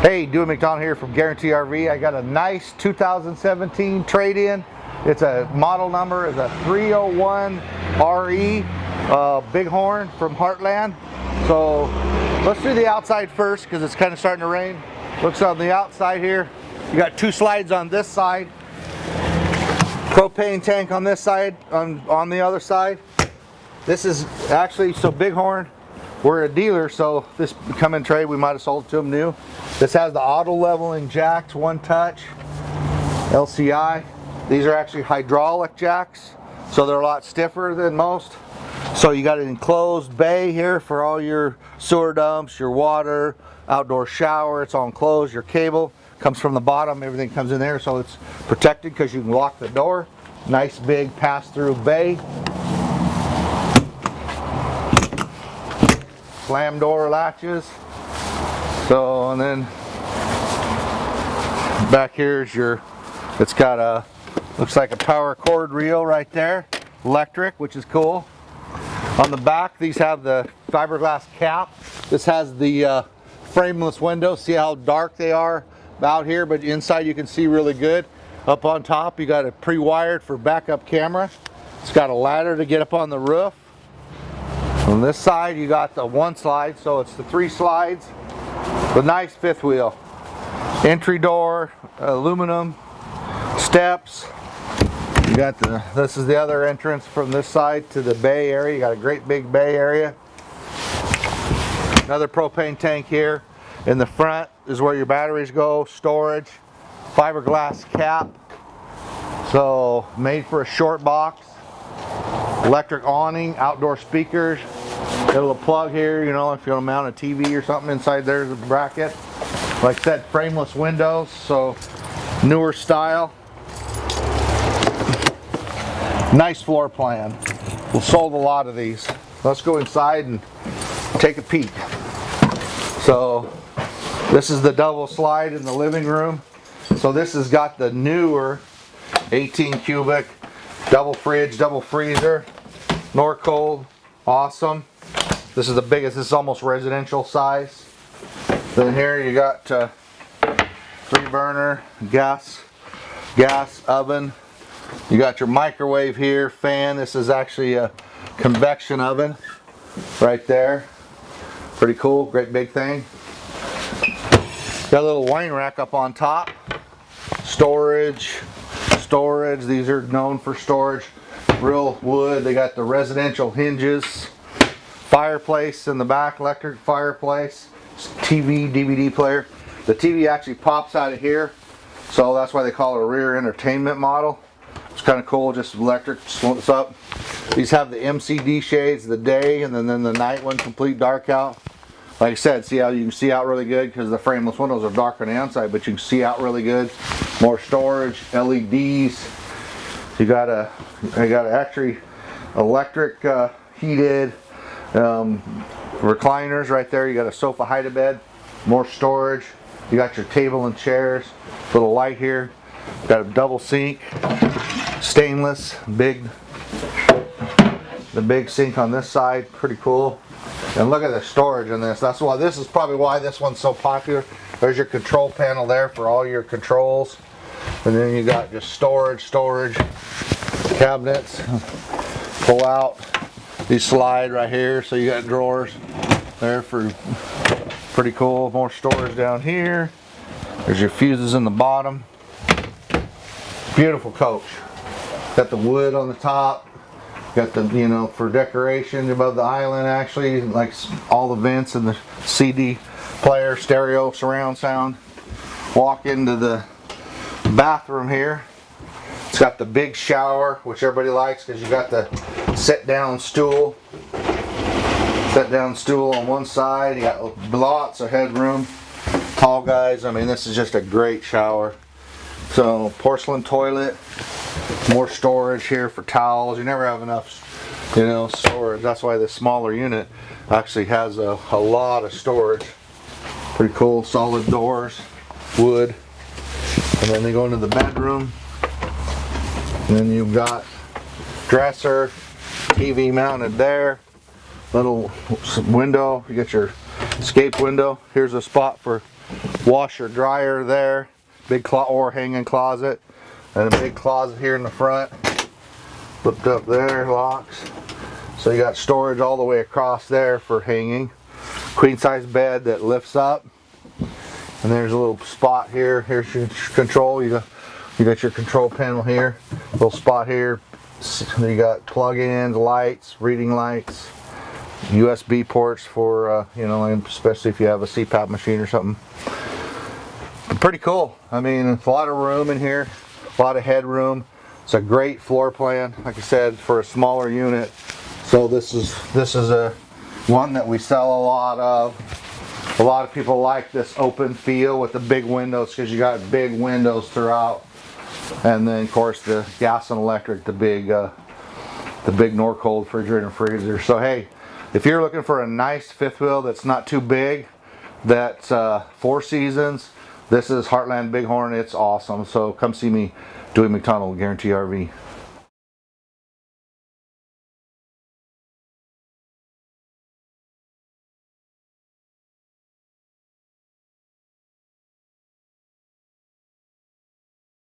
Hey, Dewey McDonald here from Guaranty RV. I got a nice 2017 trade-in. It's a model number is a 301 RE Bighorn from Heartland. So let's do the outside first because it's kind of starting to rain. Looks on the outside here. You got two slides on this side. Propane tank on this side, on the other side. This is actually, so Bighorn, we're a dealer, so this come in trade, we might have sold it to them new. This has the auto leveling jacks, one touch, LCI. These are actually hydraulic jacks, so they're a lot stiffer than most. So you got an enclosed bay here for all your sewer dumps, your water, outdoor shower. It's all enclosed. Your cable comes from the bottom, everything comes in there, so it's protected because you can lock the door. Nice big pass-through bay. Slam door latches. So, and then back here is your, it's got a, looks like a power cord reel right there, electric, which is cool. On the back, these have the fiberglass cap. This has the frameless windows. See how dark they are out here, but inside you can see really good. Up on top, you got it pre-wired for backup camera. It's got a ladder to get up on the roof. On this side, you got the one slide, so it's the three slides. The nice fifth wheel. Entry door, aluminum, steps. You got the, this is the other entrance from this side to the bay area. You got a great big bay area. Another propane tank here. In the front is where your batteries go, storage, fiberglass cap. So made for a short box. Electric awning, outdoor speakers. Little plug here, you know, if you want to mount a TV or something inside there's a bracket. Like I said, frameless windows, so newer style. Nice floor plan. We sold a lot of these. Let's go inside and take a peek. So this is the double slide in the living room. So this has got the newer 18 cubic double fridge, double freezer, nor cold, awesome. This is the biggest, this is almost residential size. Then here you got 3 burner, gas oven. You got your microwave here, fan. This is actually a convection oven right there. Pretty cool, great big thing. Got a little wine rack up on top. Storage. These are known for storage. Real wood. They got the residential hinges. Fireplace in the back, electric fireplace. TV, DVD player. The TV actually pops out of here, so that's why they call it a rear entertainment model. It's kind of cool, just electric, floats up. These have the MCD shades, the day and then the night one, complete dark out. Like I said, see how you can see out really good because the frameless windows are dark on the outside, but you can see out really good. More storage, LEDs. You got actually electric heated recliners right there. You got a sofa hide-a-bed, more storage. You got your table and chairs. Little light here. Got a double sink, stainless, big. The big sink on this side, pretty cool. And look at the storage in this. That's why this is probably why this one's so popular. There's your control panel there for all your controls. And then you got just storage cabinets. Pull out. These slide right here, so you got drawers there for pretty cool. More storage down here. There's your fuses in the bottom. Beautiful coach. Got the wood on the top. Got the, you know, for decoration above the island, actually, like all the vents and the CD player, stereo, surround sound. Walk into the bathroom here. It's got the big shower, which everybody likes because you got the sit-down stool. Sit-down stool on one side. You got lots of headroom. Tall guys, I mean, this is just a great shower. So, porcelain toilet. More storage here for towels. You never have enough, you know, storage. That's why this smaller unit actually has a lot of storage. Pretty cool. Solid doors, wood. And then they go into the bedroom. And then you've got dresser, TV mounted there. Little window. You got your escape window. Here's a spot for washer dryer there, big or hanging closet, and a big closet here in the front. Flipped up there, locks. So you got storage all the way across there for hanging. Queen size bed that lifts up. And there's a little spot here. Here's your control. You got your control panel here. Little spot here. You got plug-ins, lights, reading lights, USB ports for you know, especially if you have a CPAP machine or something. Pretty cool. I mean, it's a lot of room in here, a lot of headroom. It's a great floor plan, like I said, for a smaller unit. So this is a one that we sell a lot of. A lot of people like this open feel with the big windows because you got big windows throughout. And then of course the gas and electric, the big Norcold refrigerator and freezer. So hey, if you're looking for a nice fifth wheel that's not too big, that's 4 seasons, this is Heartland Bighorn. It's awesome. So come see me, Dewey McTunnell, Guaranty RV.